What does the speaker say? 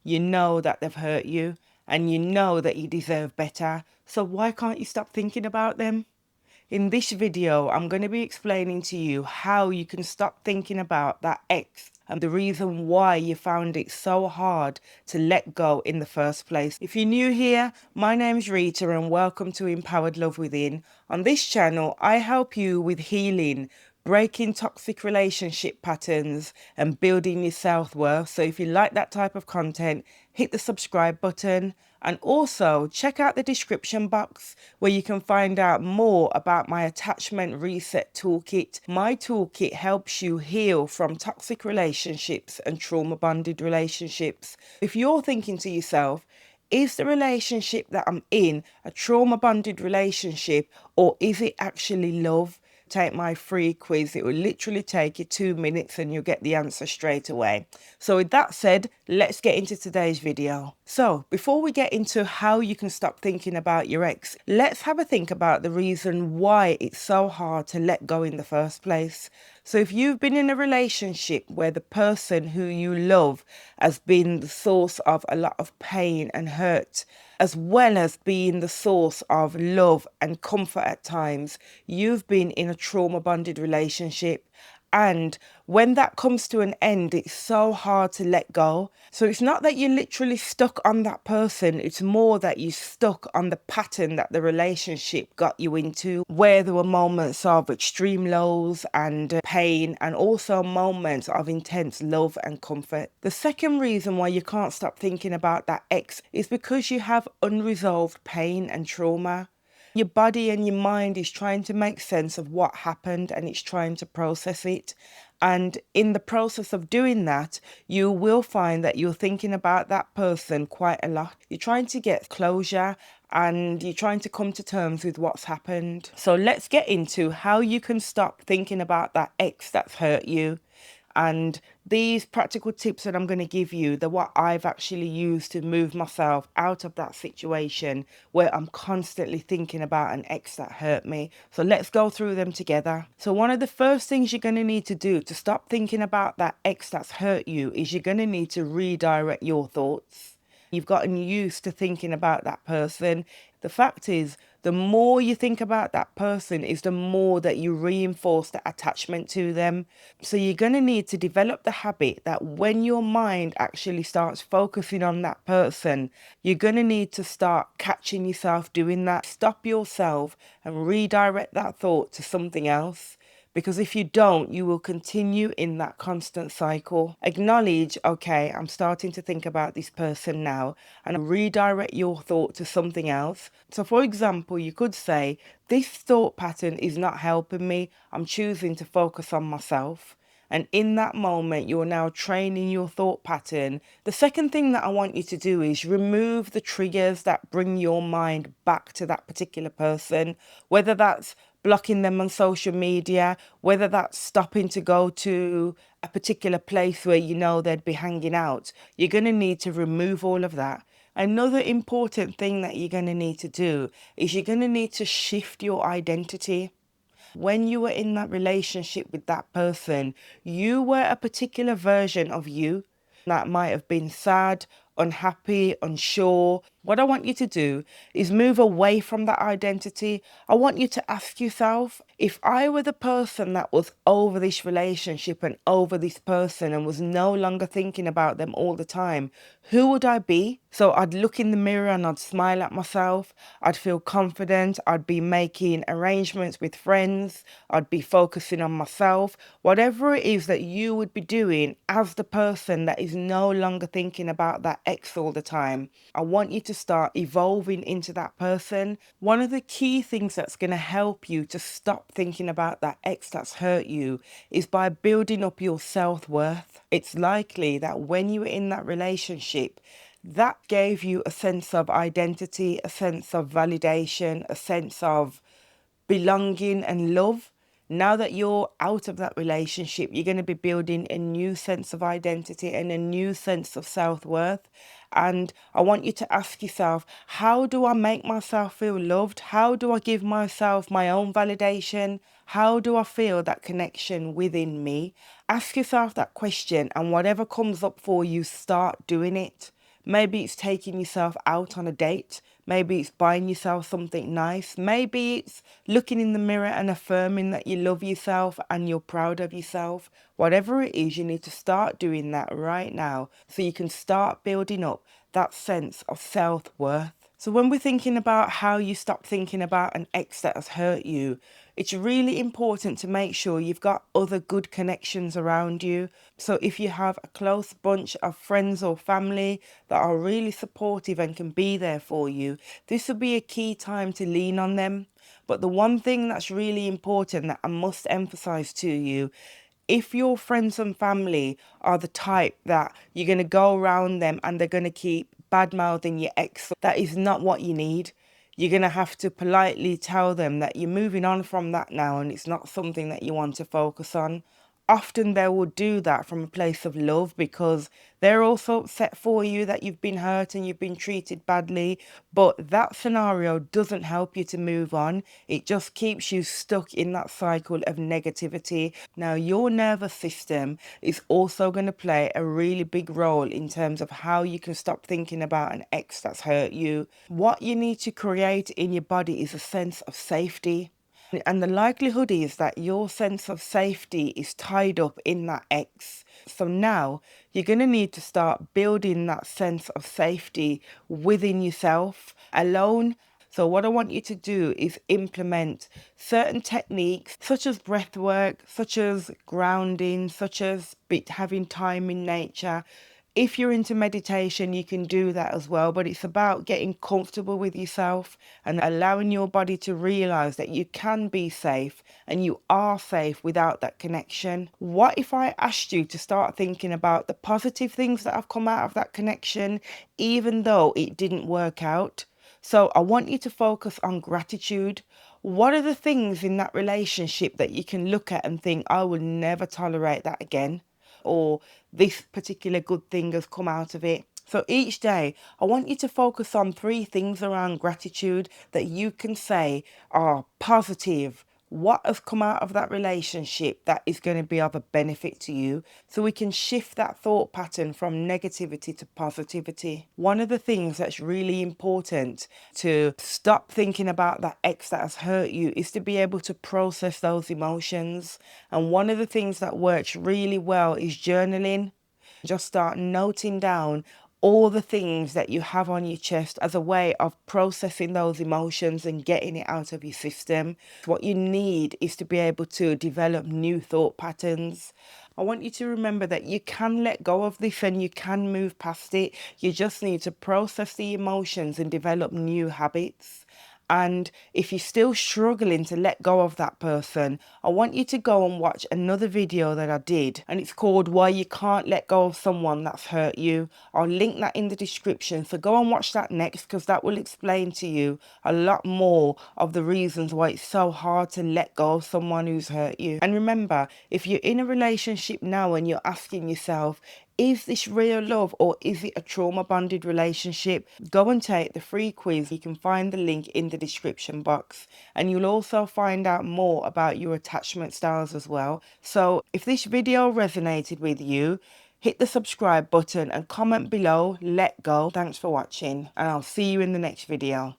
you know that they've hurt you, and you know that you deserve better. So why can't you stop thinking about them? In this video, I'm going to be explaining to you how you can stop thinking about that ex and the reason why you found it so hard to let go in the first place. If you're new here, my name's Rita and welcome to Empowered Love Within. On this channel, I help you with healing, breaking toxic relationship patterns and building your self-worth. So if you like that type of content, hit the subscribe button and also check out the description box where you can find out more about my Attachment Reset Toolkit. My toolkit helps you heal from toxic relationships and trauma bonded relationships. If you're thinking to yourself, is the relationship that I'm in a trauma bonded relationship, or is it actually love? Take my free quiz. It will literally take you 2 minutes and you'll get the answer straight away. So with that said, let's get into today's video. So before we get into how you can stop thinking about your ex, let's have a think about the reason why it's so hard to let go in the first place. So if you've been in a relationship where the person who you love has been the source of a lot of pain and hurt, as well as being the source of love and comfort at times, you've been in a trauma bonded relationship. And when that comes to an end, it's so hard to let go. So it's not that you're literally stuck on that person. It's more that you're stuck on the pattern that the relationship got you into, where there were moments of extreme lows and pain, and also moments of intense love and comfort. The second reason why you can't stop thinking about that ex is because you have unresolved pain and trauma. Your body and your mind is trying to make sense of what happened and it's trying to process it. And in the process of doing that, you will find that you're thinking about that person quite a lot. You're trying to get closure and you're trying to come to terms with what's happened. So let's get into how you can stop thinking about that ex that's hurt you. And these practical tips that I'm going to give you, they're what I've actually used to move myself out of that situation where I'm constantly thinking about an ex that hurt me. So let's go through them together. So one of the first things you're going to need to do to stop thinking about that ex that's hurt you is you're going to need to redirect your thoughts. You've gotten used to thinking about that person. The fact is, the more you think about that person is the more that you reinforce the attachment to them. So you're going to need to develop the habit that when your mind actually starts focusing on that person, you're going to need to start catching yourself doing that. Stop yourself and redirect that thought to something else. Because if you don't, you will continue in that constant cycle. Acknowledge, okay, I'm starting to think about this person now, and redirect your thought to something else. So for example, you could say, this thought pattern is not helping me. I'm choosing to focus on myself. And in that moment, you're now training your thought pattern. The second thing that I want you to do is remove the triggers that bring your mind back to that particular person, whether that's blocking them on social media, whether that's stopping to go to a particular place where you know they'd be hanging out. You're going to need to remove all of that. Another important thing that you're going to need to do is you're going to need to shift your identity. When you were in that relationship with that person, you were a particular version of you that might have been sad, unhappy, unsure. What I want you to do is move away from that identity. I want you to ask yourself, if I were the person that was over this relationship and over this person and was no longer thinking about them all the time, who would I be? So I'd look in the mirror and I'd smile at myself. I'd feel confident. I'd be making arrangements with friends. I'd be focusing on myself. Whatever it is that you would be doing as the person that is no longer thinking about that ex all the time, I want you to start evolving into that person. One of the key things that's going to help you to stop thinking about that ex that's hurt you is by building up your self-worth. It's likely that when you were in that relationship, that gave you a sense of identity, a sense of validation, a sense of belonging and love. Now that you're out of that relationship, you're going to be building a new sense of identity and a new sense of self-worth. And I want you to ask yourself, how do I make myself feel loved? How do I give myself my own validation? How do I feel that connection within me? Ask yourself that question, and whatever comes up for you, start doing it. Maybe it's taking yourself out on a date. Maybe it's buying yourself something nice. Maybe it's looking in the mirror and affirming that you love yourself and you're proud of yourself. Whatever it is, you need to start doing that right now so you can start building up that sense of self-worth. So when we're thinking about how you stop thinking about an ex that has hurt you, it's really important to make sure you've got other good connections around you. So if you have a close bunch of friends or family that are really supportive and can be there for you, this will be a key time to lean on them. But the one thing that's really important that I must emphasize to you, if your friends and family are the type that you're going to go around them and they're going to keep bad mouthing your ex, that is not what you need. You're going to have to politely tell them that you're moving on from that now and it's not something that you want to focus on. Often they will do that from a place of love because they're also upset for you that you've been hurt and you've been treated badly. But that scenario doesn't help you to move on. It just keeps you stuck in that cycle of negativity. Now, your nervous system is also going to play a really big role in terms of how you can stop thinking about an ex that's hurt you. What you need to create in your body is a sense of safety. And the likelihood is that your sense of safety is tied up in that ex. So now you're going to need to start building that sense of safety within yourself alone. So what I want you to do is implement certain techniques such as breath work, such as grounding, such as having time in nature. If you're into meditation, you can do that as well, but it's about getting comfortable with yourself and allowing your body to realize that you can be safe and you are safe without that connection. What if I asked you to start thinking about the positive things that have come out of that connection, even though it didn't work out? So I want you to focus on gratitude. What are the things in that relationship that you can look at and think, I will never tolerate that again? Or this particular good thing has come out of it. So each day, I want you to focus on 3 things around gratitude that you can say are positive. What has come out of that relationship that is going to be of a benefit to you, so we can shift that thought pattern from negativity to positivity. One of the things that's really important to stop thinking about that ex that has hurt you is to be able to process those emotions. And one of the things that works really well is journaling. Just start noting down all the things that you have on your chest as a way of processing those emotions and getting it out of your system. What you need is to be able to develop new thought patterns. I want you to remember that you can let go of this and you can move past it. You just need to process the emotions and develop new habits. And if you're still struggling to let go of that person, I want you to go and watch another video that I did, and it's called Why You Can't Let Go of Someone That's Hurt You. I'll link that in the description, so go and watch that next, because that will explain to you a lot more of the reasons why it's so hard to let go of someone who's hurt you. And remember, if you're in a relationship now and you're asking yourself, is this real love or is it a trauma bonded relationship? Go and take the free quiz. You can find the link in the description box, and you'll also find out more about your attachment styles as well. So if this video resonated with you, hit the subscribe button and comment below, let go. Thanks for watching, and I'll see you in the next video.